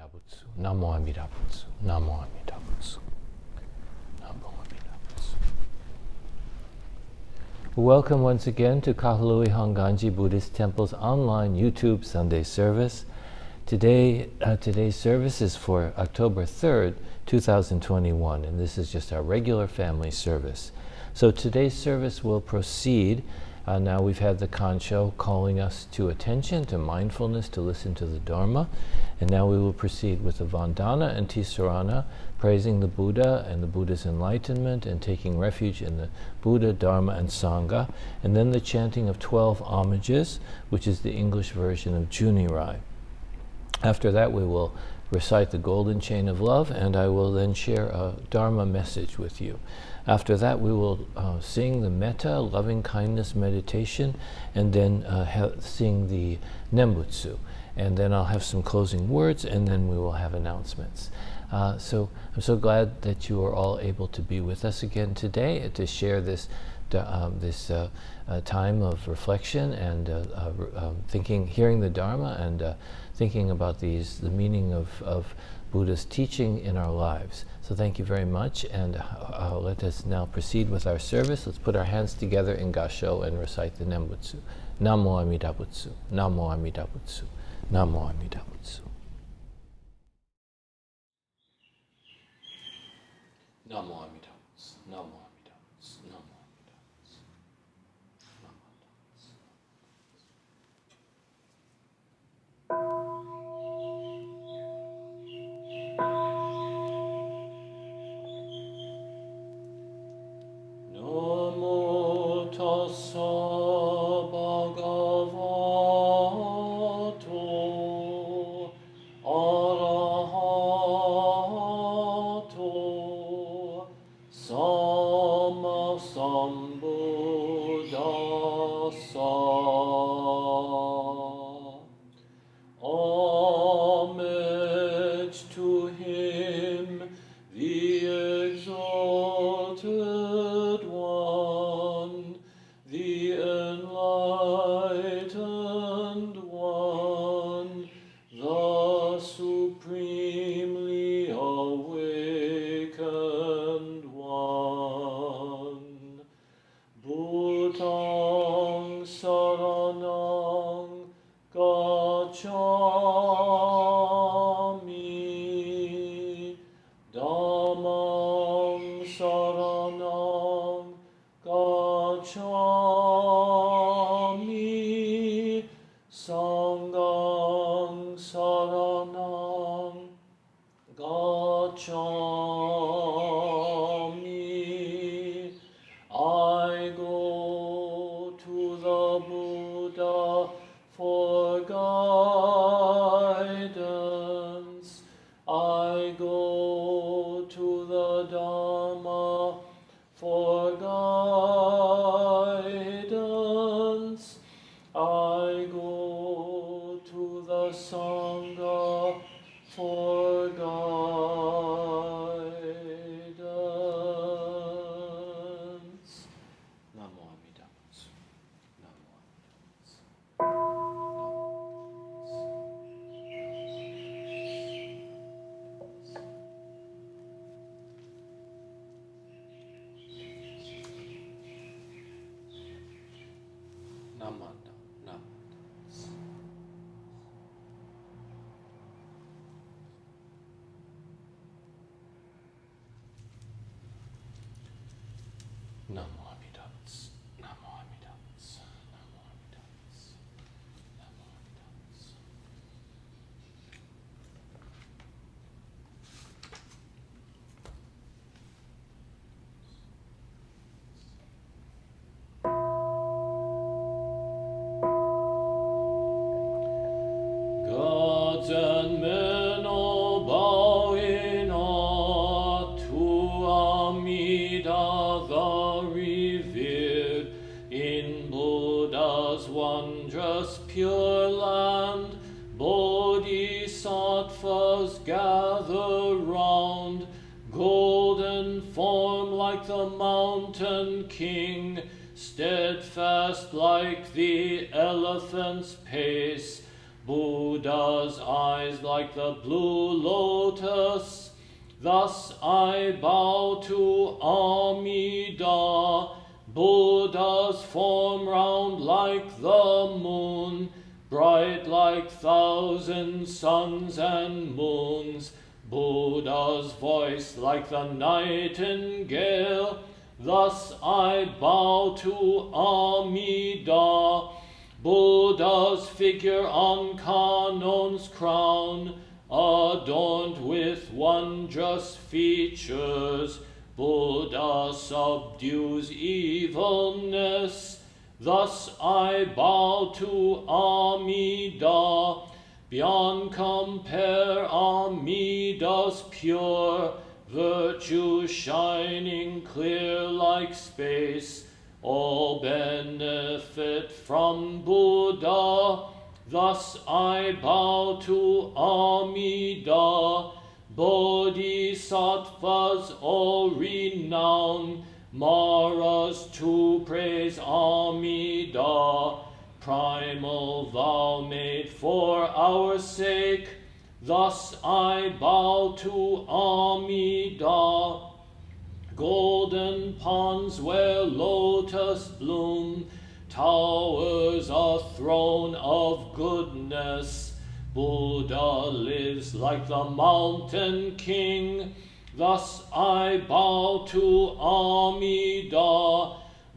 Amida Butsu. Namo Amida Butsu. Namo Amida Butsu. Namo Amida Butsu. Welcome once again to Kahului Hongwanji Buddhist Temple's online YouTube Sunday service. Today's service is for October 3rd, 2021, and this is just our regular family service. So today's service will proceed. Now we've had the Kansho calling us to attention, to mindfulness, to listen to the Dharma, and now we will proceed with the Vandana and Tisarana, praising the Buddha and the Buddha's enlightenment and taking refuge in the Buddha, Dharma, and Sangha, and then the chanting of 12 Homages, which is the English version of Junirai. After that, we will recite the Golden Chain of Love, and I will then share a Dharma message with you. After that, we will sing the Metta, loving kindness meditation, and then sing the Nembutsu. And then I'll have some closing words, and then we will have announcements. So I'm so glad that you are all able to be with us again today to share this time of reflection and hearing the Dharma and thinking about the meaning of Buddha's teaching in our lives. So thank you very much, and let us now proceed with our service. Let's put our hands together in Gassho and recite the Nembutsu. Namo Amida Butsu. Namo Amida Butsu. Namo Amida Butsu. Namo Amida Butsu. Namo Amida Butsu. Namo Amida Butsu. Namo Amida Butsu. Namo tassa bhagavato arahato sammasambuddhassa. Homage to him, the exalted one, the enlightened one, the supremely awakened one. Bhutang saranang gacchami, dhammang saranang gacchami, sanghang saranang gacchami. I go to the Buddha for guidance. I go to the Dharma for guidance. I go to the Sangha for guidance. Namo Amida Butsu. Namo Amida Butsu. Namanda, Namanda. Namo Amida Butsu. Namo Amida Butsu. Namo Amida Butsu. Namo Amida Butsu. Gods and men all bowing to Amida the revered, in Buddha's wondrous pure land. Bodhisattvas gather round, golden form like the mountain king, steadfast like the elephant's pace, Buddha's eyes like the blue lotus. Thus I bow to Amida. Buddha's form round like the moon, bright like thousand suns and moons. Buddha's voice like the nightingale. Thus I bow to Amida. Buddha's figure on Kanon's crown, adorned with wondrous features. Buddha subdues evilness. Thus I bow to Amida. Beyond compare, Amida's pure, virtue shining clear like space. All benefit from Buddha. Thus I bow to Amida. Bodhisattvas all renown, Maras to praise Amida. Primal vow made for our sake. Thus I bow to Amida. Golden ponds where lotus bloom, towers a throne of goodness. Buddha lives like the mountain king. Thus I bow to Amida.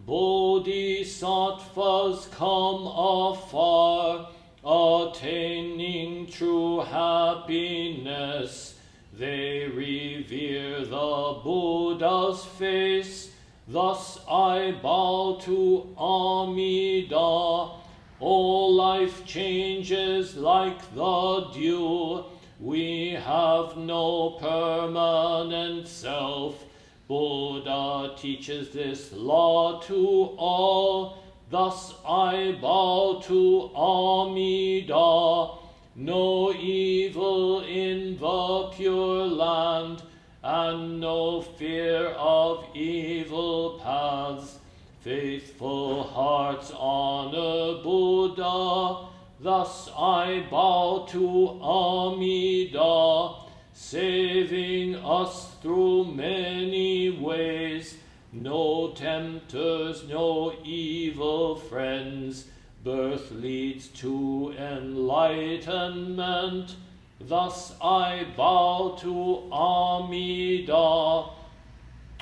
Bodhisattvas come afar, attaining true happiness. They revere the Buddha's face. Thus I bow to Amida. All life changes like the dew. We have no permanent self. Buddha teaches this law to all. Thus I bow to Amida. No evil in the Pure Land, and no fear of evil paths. Faithful hearts honor Buddha. Thus I bow to Amida, saving us through many ways. No tempters, no evil friends. Birth leads to enlightenment. Thus I bow to Amida.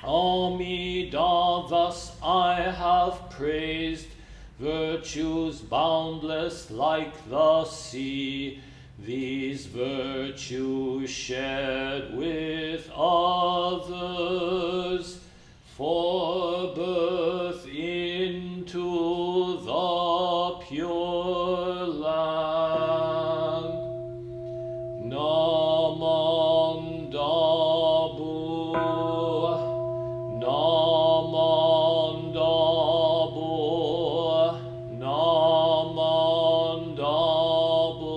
Amida, thus I have praised, virtues boundless like the sea. These virtues shared with others, for birth into the Pure Land. Namandabu, Namandabu, Namandabu,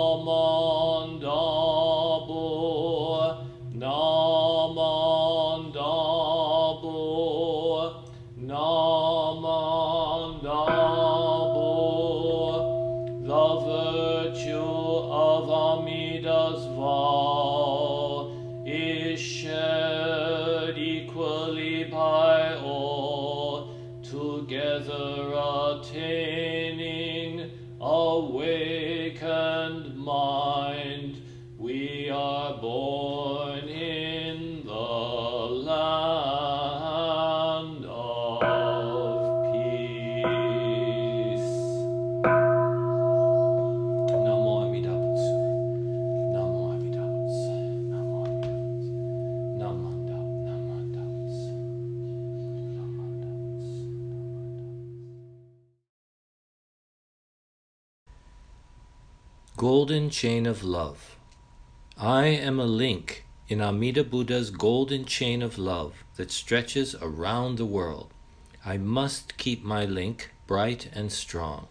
Namandabu, Namandabu, Namandabu. The virtue of Amida's vow is shared equally by all, together attaining awakened mind. We are born in the land of peace. Namo Amida Butsu. Namo Amida Butsu. Namo Amida Butsu. Namanda. Namanda Butsu. Namanda Butsu. Golden Chain of Love. I am a link in Amida Buddha's golden chain of love that stretches around the world. I must keep my link bright and strong.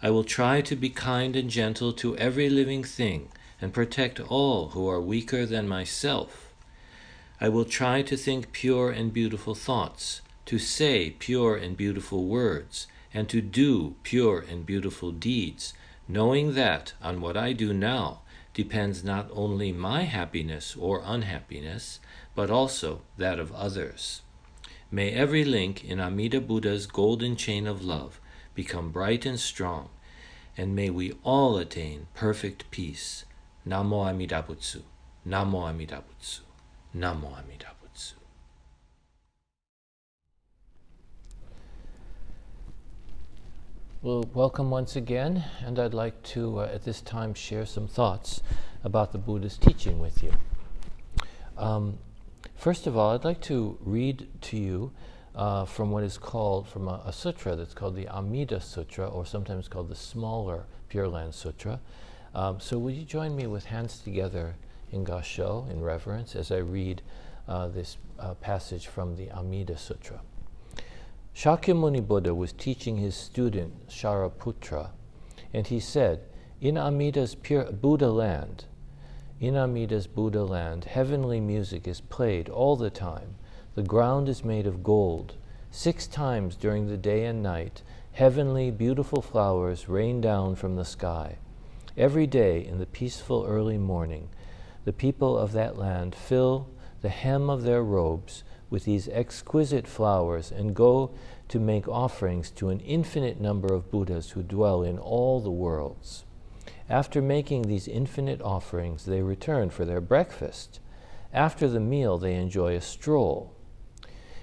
I will try to be kind and gentle to every living thing and protect all who are weaker than myself. I will try to think pure and beautiful thoughts, to say pure and beautiful words, and to do pure and beautiful deeds, knowing that on what I do now depends not only my happiness or unhappiness, but also that of others. May every link in Amida Buddha's golden chain of love become bright and strong, and may we all attain perfect peace. Namo Amida Butsu, Namo Amida Butsu, Namo Amida Butsu. Well, welcome once again, and I'd like to, at this time, share some thoughts about the Buddha's teaching with you. First of all, I'd like to read to you from what is called, from a sutra that's called the Amida Sutra, or sometimes called the smaller Pure Land Sutra. So would you join me with hands together in Kansho, in reverence, as I read this passage from the Amida Sutra. Shakyamuni Buddha was teaching his student Shariputra, and he said, in Amida's Buddha land, heavenly music is played all the time. The ground is made of gold. 6 times during the day and night, heavenly, beautiful flowers rain down from the sky. Every day in the peaceful early morning, the people of that land fill the hem of their robes with these exquisite flowers and go to make offerings to an infinite number of Buddhas who dwell in all the worlds. After making these infinite offerings, they return for their breakfast. After the meal, they enjoy a stroll.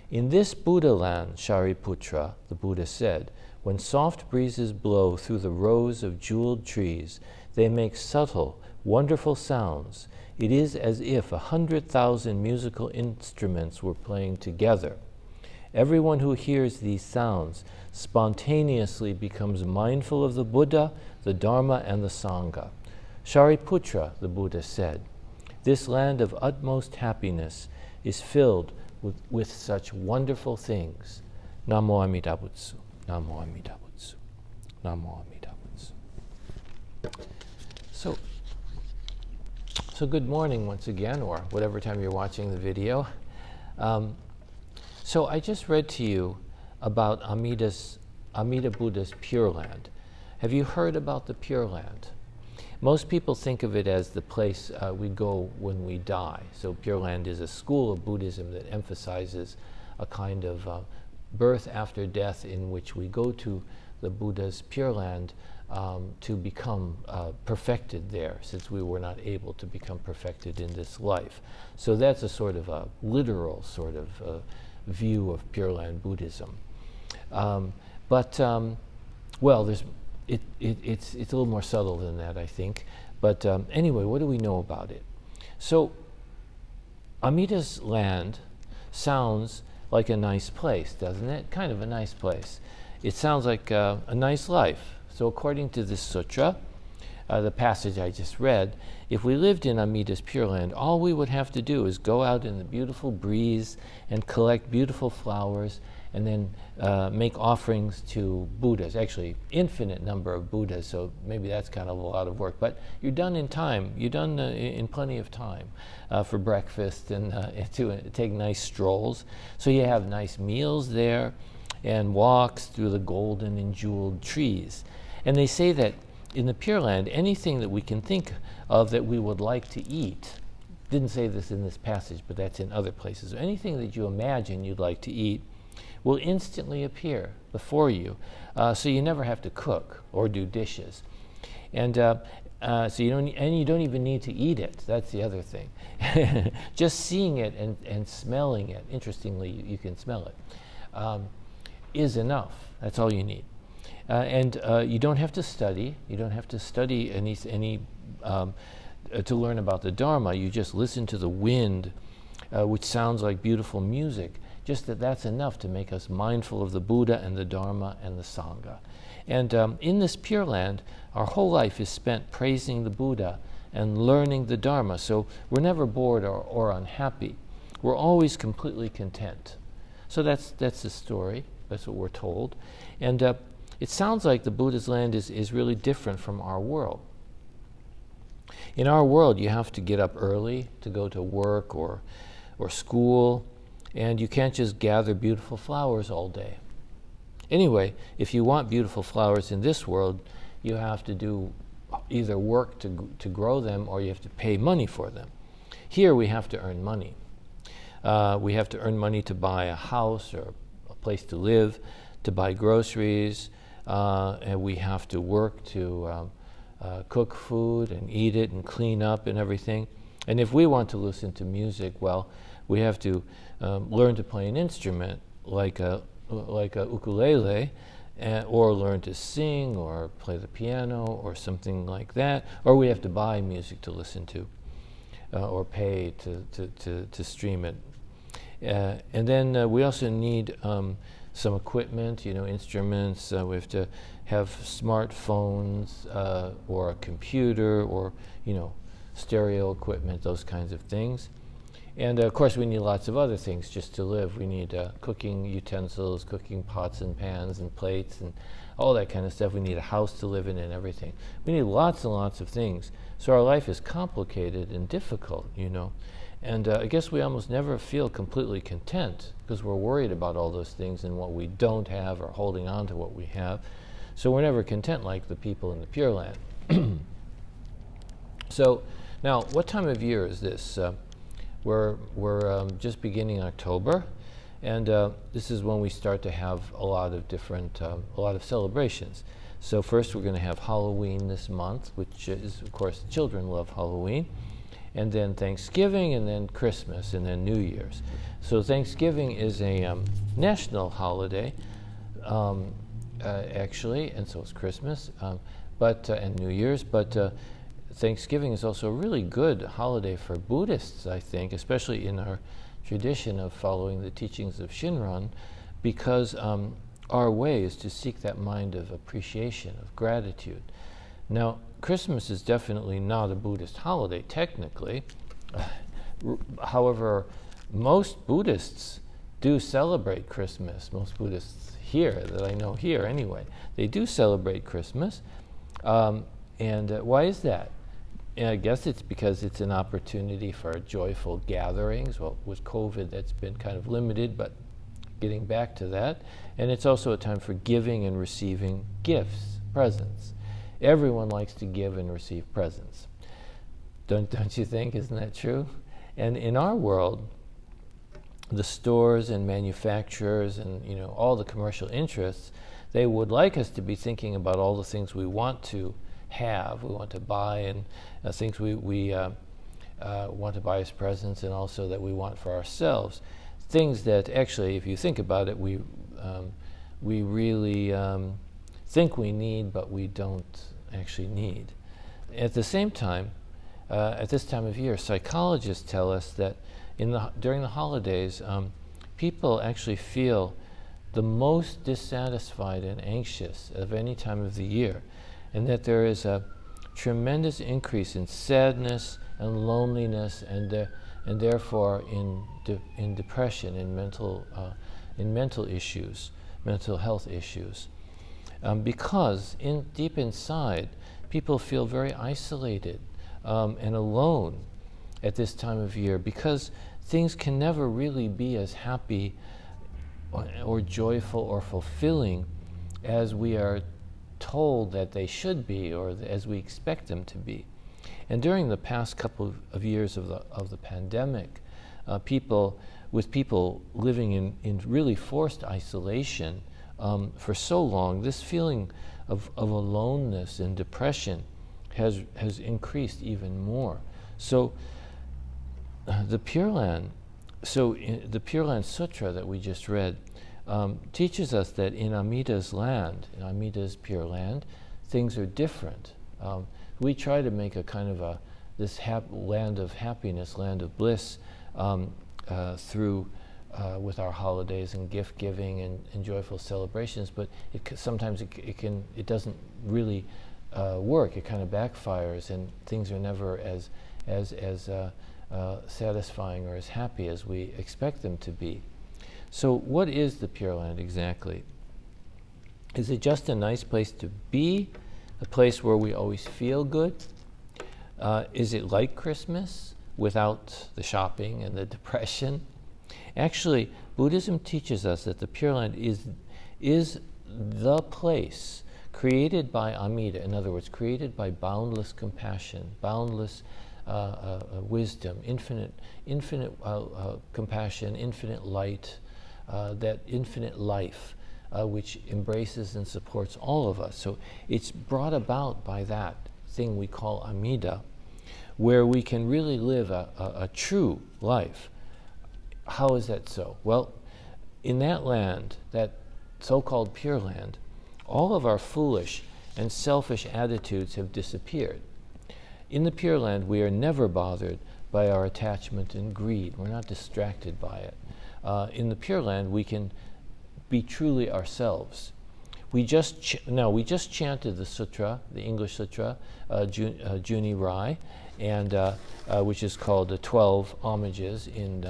In this Buddha land, Shariputra, the Buddha said, when soft breezes blow through the rows of jeweled trees, they make subtle, wonderful sounds. It is as if 100,000 musical instruments were playing together. Everyone who hears these sounds spontaneously becomes mindful of the Buddha, the Dharma, and the Sangha. Shariputra, the Buddha said, this land of utmost happiness is filled with such wonderful things. Namo Amida Butsu, Namo Amida Butsu, Namo Amida Butsu. So good morning once again, or whatever time you're watching the video. So I just read to you about Amida Buddha's Pure Land. Have you heard about the Pure Land? Most people think of it as the place we go when we die. So Pure Land is a school of Buddhism that emphasizes a kind of birth after death in which we go to the Buddha's Pure Land to become perfected there, since we were not able to become perfected in this life. So that's a sort of a literal sort of view of Pure Land Buddhism. Well, it's a little more subtle than that, I think. But anyway, what do we know about it? So Amida's land sounds like a nice place, doesn't it? Kind of a nice place. It sounds like a nice life. So according to this sutra, the passage I just read, if we lived in Amida's Pure Land, all we would have to do is go out in the beautiful breeze and collect beautiful flowers and then make offerings to Buddhas, actually infinite number of Buddhas, so maybe that's kind of a lot of work, but you're done in time, you're done in plenty of time for breakfast and to take nice strolls. So you have nice meals there and walks through the golden and jeweled trees. And they say that in the Pure Land, anything that we can think of that we would like to eat, didn't say this in this passage, but that's in other places, anything that you imagine you'd like to eat will instantly appear before you, so you never have to cook or do dishes. And so you don't even need to eat it. That's the other thing. Just seeing it and smelling it, interestingly, you can smell it, is enough. That's all you need. And you don't have to study. You don't have to study any to learn about the Dharma. You just listen to the wind, which sounds like beautiful music. Just that's enough to make us mindful of the Buddha and the Dharma and the Sangha. And in this Pure Land, our whole life is spent praising the Buddha and learning the Dharma. So we're never bored or unhappy. We're always completely content. So that's the story. That's what we're told. And it sounds like the Buddha's land is really different from our world. In our world, you have to get up early to go to work or school, and you can't just gather beautiful flowers all day. Anyway, if you want beautiful flowers in this world, you have to do either work to grow them, or you have to pay money for them. Here we have to earn money. We have to earn money to buy a house or a place to live, to buy groceries, and we have to work to cook food and eat it and clean up and everything. And if we want to listen to music, well, we have to learn to play an instrument like a ukulele, or learn to sing or play the piano or something like that, or we have to buy music to listen to, or pay to stream it. And then we also need some equipment, instruments. We have to have smartphones, or a computer, or stereo equipment, those kinds of things. And of course we need lots of other things just to live. We need cooking utensils, cooking pots and pans and plates and all that kind of stuff. We need a house to live in and everything. We need lots and lots of things. So our life is complicated and difficult, And I guess we almost never feel completely content because we're worried about all those things and what we don't have, or holding on to what we have. So we're never content like the people in the Pure Land. So now, what time of year is this? We're just beginning October, and this is when we start to have a lot of different, a lot of celebrations. So first we're going to have Halloween this month, which is, of course, children love Halloween, and then Thanksgiving, and then Christmas, and then New Year's. So Thanksgiving is a national holiday, actually, and so is Christmas, and New Year's, but Thanksgiving is also a really good holiday for Buddhists, I think, especially in our tradition of following the teachings of Shinran, because our way is to seek that mind of appreciation, of gratitude. Now, Christmas is definitely not a Buddhist holiday, technically. However, most Buddhists do celebrate Christmas. Most Buddhists here, that I know here anyway, they do celebrate Christmas. And why is that? And I guess it's because it's an opportunity for joyful gatherings. Well, with COVID, that's been kind of limited, but getting back to that. And it's also a time for giving and receiving gifts, presents. Everyone likes to give and receive presents. Don't you think? Isn't that true? And in our world, the stores and manufacturers and all the commercial interests, they would like us to be thinking about all the things we want to have, we want to buy, and things we want to buy as presents, and also that we want for ourselves. Things that actually, if you think about it, we really think we need, but we don't actually need. At the same time, at this time of year, psychologists tell us that during the holidays, people actually feel the most dissatisfied and anxious of any time of the year, and that there is a tremendous increase in sadness and loneliness, and therefore in depression, in mental issues, mental health issues, because deep inside, people feel very isolated and alone at this time of year, because things can never really be as happy or joyful or fulfilling as we are told that they should be, or as we expect them to be. And during the past couple of years of the pandemic, people living in really forced isolation for so long, this feeling of aloneness and depression has increased even more. So the Pure Land Sutra that we just read teaches us that in Amida's land, in Amida's Pure Land, things are different. We try to make a kind of this land of happiness, land of bliss, through with our holidays and gift giving and joyful celebrations, but sometimes it doesn't really work. It kind of backfires, and things are never as satisfying or as happy as we expect them to be. So what is the Pure Land exactly? Is it just a nice place to be? A place where we always feel good? Is it like Christmas without the shopping and the depression? Actually, Buddhism teaches us that the Pure Land is the place created by Amida, in other words, created by boundless compassion, boundless wisdom, infinite compassion, infinite light, that infinite life which embraces and supports all of us. So it's brought about by that thing we call Amida, where we can really live a true life. How is that so? Well, in that land, that so-called Pure Land, all of our foolish and selfish attitudes have disappeared. In the Pure Land, we are never bothered by our attachment and greed. We're not distracted by it. In the Pure Land, we can be truly ourselves. We just chanted the sutra, the English sutra, Juni Rai, and which is called the 12 Homages in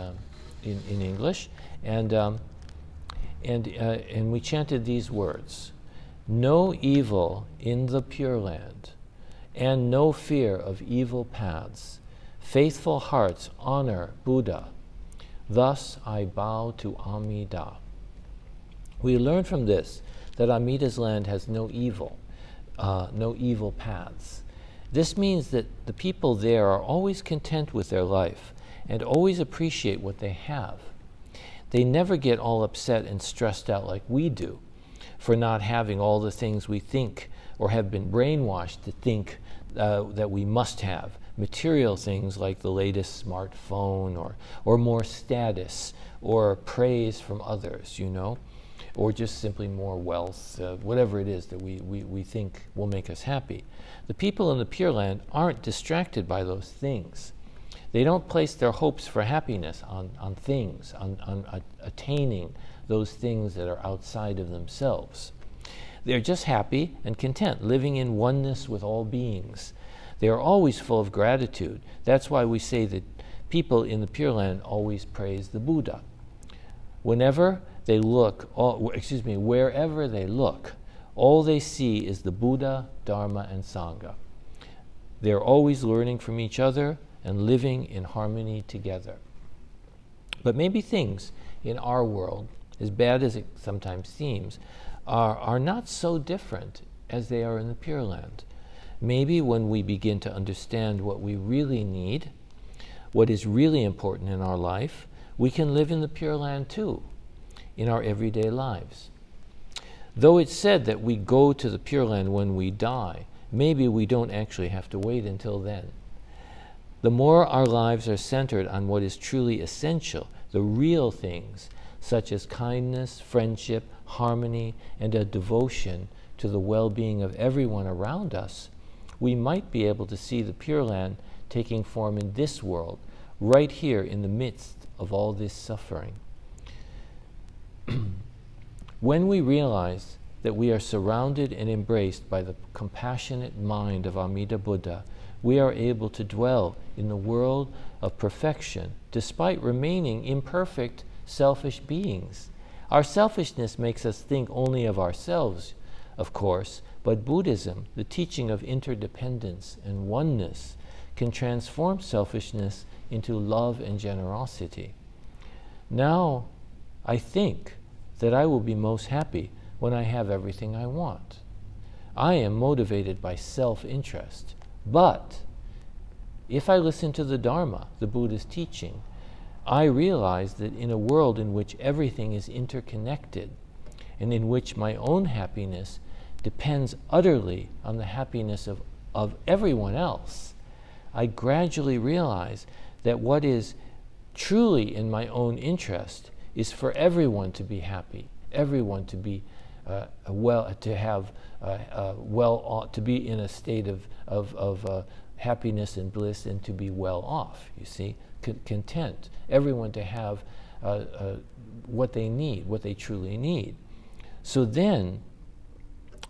English, and we chanted these words: no evil in the Pure Land, and no fear of evil paths. Faithful hearts honor Buddha. Thus I bow to Amida. We learn from this that Amida's land has no evil paths. This means that the people there are always content with their life and always appreciate what they have. They never get all upset and stressed out like we do for not having all the things we think or have been brainwashed to think that we must have. Material things like the latest smartphone or more status or praise from others, or just simply more wealth, whatever it is that we think will make us happy. The people in the Pure Land aren't distracted by those things. They don't place their hopes for happiness on things, on attaining those things that are outside of themselves. They're just happy and content, living in oneness with all beings. They are always full of gratitude. That's why we say that people in the Pure Land always praise the Buddha. Wherever they look, all they see is the Buddha, Dharma, and Sangha. They're always learning from each other and living in harmony together. But maybe things in our world, as bad as it sometimes seems, are not so different as they are in the Pure Land. Maybe when we begin to understand what we really need, what is really important in our life, we can live in the Pure Land too, in our everyday lives. Though it's said that we go to the Pure Land when we die, maybe we don't actually have to wait until then. The more our lives are centered on what is truly essential, the real things, such as kindness, friendship, harmony, and a devotion to the well-being of everyone around us, we might be able to see the Pure Land taking form in this world, right here in the midst of all this suffering. When we realize that we are surrounded and embraced by the compassionate mind of Amida Buddha, we are able to dwell in the world of perfection despite remaining imperfect, selfish beings. Our selfishness makes us think only of ourselves, of course, but Buddhism, the teaching of interdependence and oneness, can transform selfishness into love and generosity. Now, I think that I will be most happy when I have everything I want. I am motivated by self-interest, but if I listen to the Dharma, the Buddhist teaching, I realize that in a world in which everything is interconnected and in which my own happiness depends utterly on the happiness of everyone else, I gradually realize that what is truly in my own interest is for everyone to be happy, everyone to be to be in a state of happiness and bliss, and to be well off. You see, content. Everyone to have what they need, what they truly need. So then,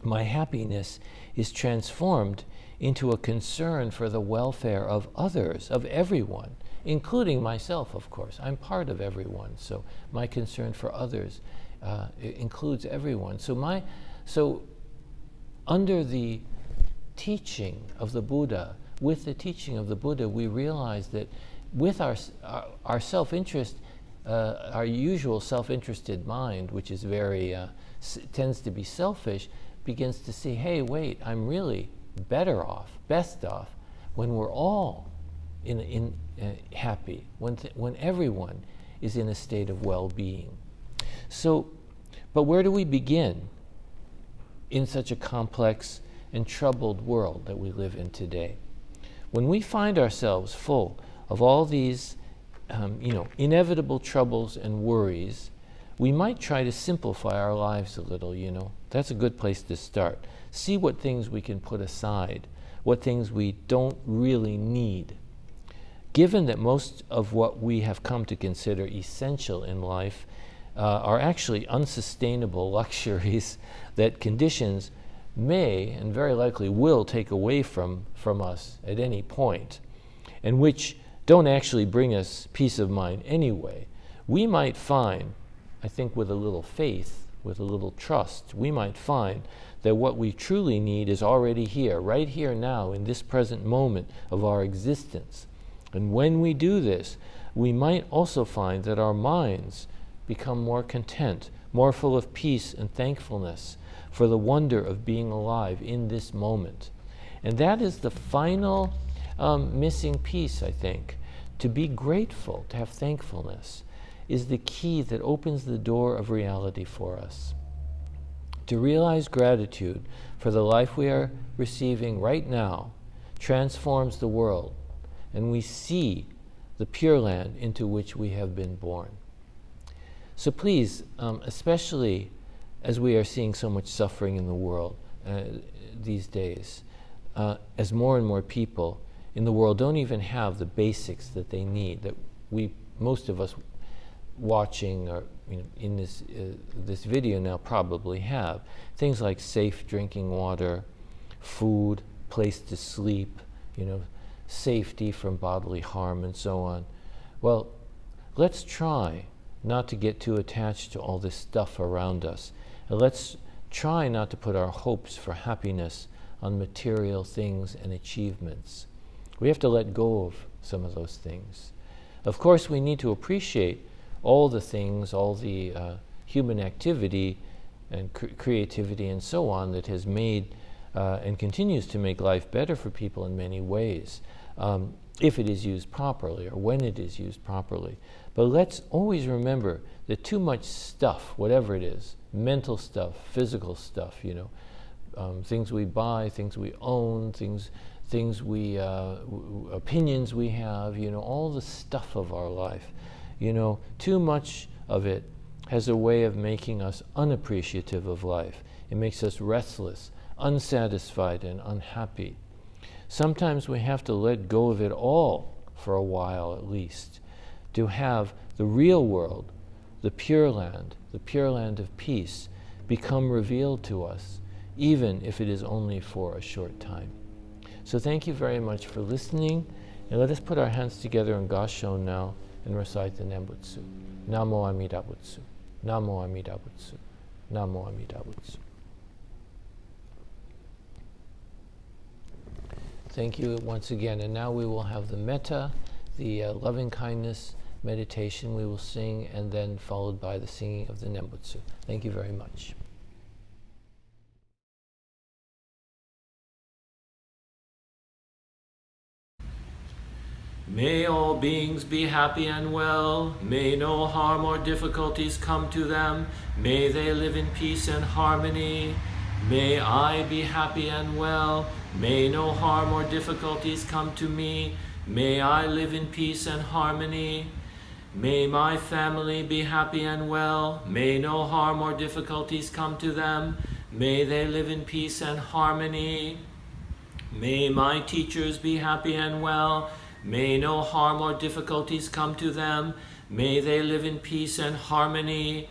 my happiness is transformed into a concern for the welfare of others, of everyone, including myself, of course. I'm part of everyone, so my concern for others includes everyone. So under the teaching of the Buddha, with the teaching of the Buddha, we realize that with our self-interest, our usual self-interested mind, which is very tends to be selfish, begins to see, hey, wait, I'm really better off, best off, when we're all happy, when everyone is in a state of well-being. So, but where do we begin in such a complex and troubled world that we live in today? When we find ourselves full of all these inevitable troubles and worries, we might try to simplify our lives a little, That's a good place to start. See what things we can put aside, what things we don't really need. Given that most of what we have come to consider essential in life are actually unsustainable luxuries that conditions may and very likely will take away from us at any point, and which don't actually bring us peace of mind anyway, we might find, I think with a little faith, with a little trust, we might find that what we truly need is already here, right here now, in this present moment of our existence. And when we do this, we might also find that our minds become more content, more full of peace and thankfulness for the wonder of being alive in this moment. And that is the final missing piece, I think. To be grateful, to have thankfulness, is the key that opens the door of reality for us. To realize gratitude for the life we are receiving right now transforms the world, and we see the Pure Land into which we have been born. So please, especially as we are seeing so much suffering in the world these days, as more and more people in the world don't even have the basics that they need, that most of us watching or in this video now probably have. Things like safe drinking water, food, place to sleep, safety from bodily harm and so on. Well, let's try not to get too attached to all this stuff around us. And let's try not to put our hopes for happiness on material things and achievements. We have to let go of some of those things. Of course, we need to appreciate all the things, all the human activity and creativity and so on that has made and continues to make life better for people in many ways, if it is used properly or when it is used properly. But let's always remember that too much stuff, whatever it is, mental stuff, physical stuff, things we buy, things we own, things we, opinions we have, all the stuff of our life, too much of it has a way of making us unappreciative of life. It makes us restless, unsatisfied, and unhappy. Sometimes we have to let go of it all for a while at least, to have the real world, the Pure Land of peace, become revealed to us, even if it is only for a short time. So thank you very much for listening, and let us put our hands together in Kansho now and recite the Nembutsu. Namo Amida Butsu. Namo Amida Butsu. Namo Amida Butsu. Thank you once again. And now we will have the Metta, the loving kindness meditation we will sing, and then followed by the singing of the Nembutsu. Thank you very much. May all beings be happy and well. May no harm or difficulties come to them. May they live in peace and harmony. May I be happy and well. May no harm or difficulties come to me. May I live in peace and harmony. May my family be happy and well. May no harm or difficulties come to them. May they live in peace and harmony. May my teachers be happy and well. May no harm or difficulties come to them. May they live in peace and harmony.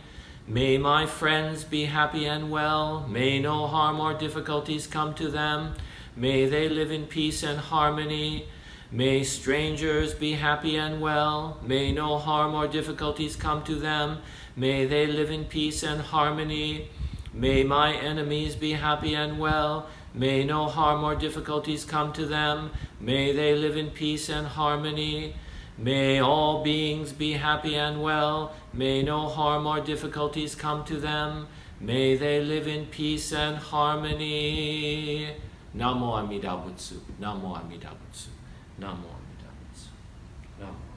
May my friends be happy and well. May no harm or difficulties come to them. May they live in peace and harmony. May strangers be happy and well. May no harm or difficulties come to them. May they live in peace and harmony. May my enemies be happy and well. May no harm or difficulties come to them. May they live in peace and harmony. May all beings be happy and well. May no harm or difficulties come to them. May they live in peace and harmony. Namo Amida Butsu. Namo Amida Butsu. Namo Amida Butsu. Namo.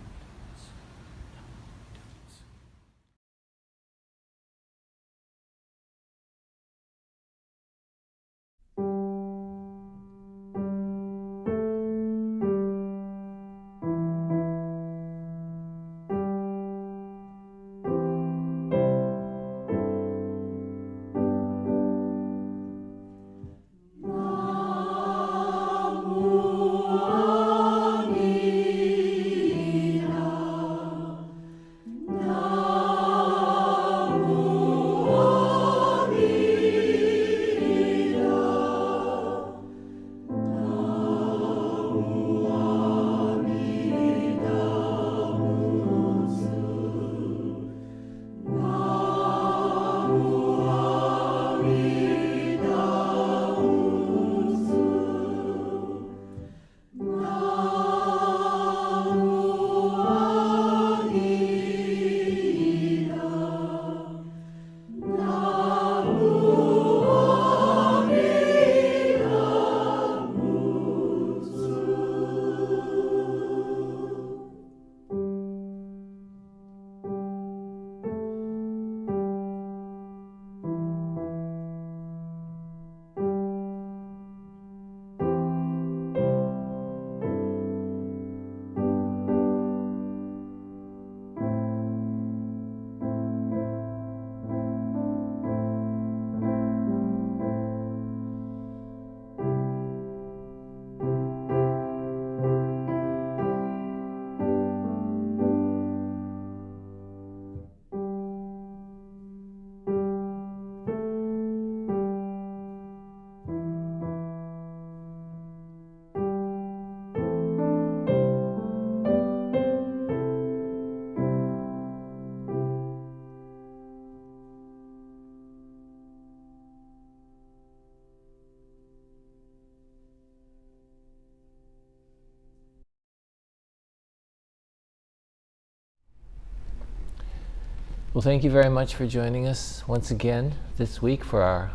Well, thank you very much for joining us once again this week for our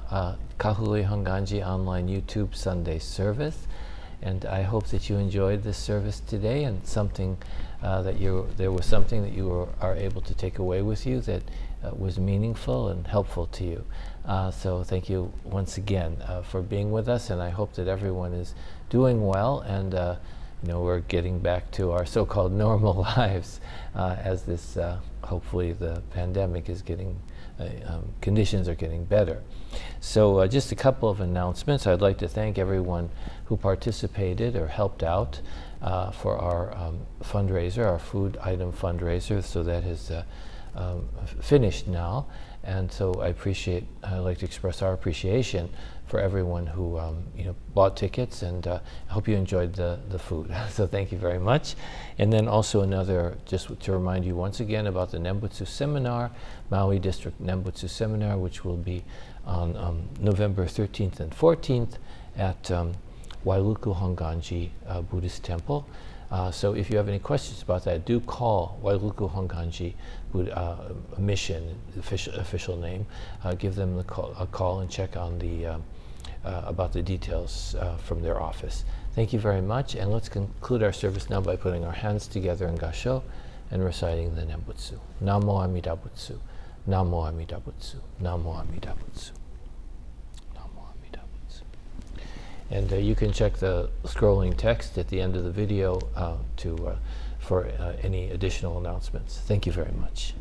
Kahului Hongwanji online YouTube Sunday service. And I hope that you enjoyed this service today, and something there was something that you are able to take away with you that was meaningful and helpful to you. So thank you once again for being with us, and I hope that everyone is doing well, and we're getting back to our so-called normal lives as this hopefully the pandemic is getting conditions are getting better. So just a couple of announcements. I'd like to thank everyone who participated or helped out for our fundraiser, our food item fundraiser. So that is finished now, and so I'd like to express our appreciation for everyone who bought tickets, and I hope you enjoyed the food. So thank you very much. And then also just to remind you once again about the Nembutsu seminar, Maui District Nembutsu seminar, which will be on November 13th and 14th at Wailuku Hongwanji Buddhist Temple. So if you have any questions about that, do call Wailuku Hongwanji Mission, official name. Give them a call and check on about the details from their office. Thank you very much, and let's conclude our service now by putting our hands together in Kansho and reciting the Nembutsu. Namo Amida Butsu. Namo Amida Butsu. Namo Amida Butsu. Namo Amida Butsu. And you can check the scrolling text at the end of the video for any additional announcements. Thank you very much.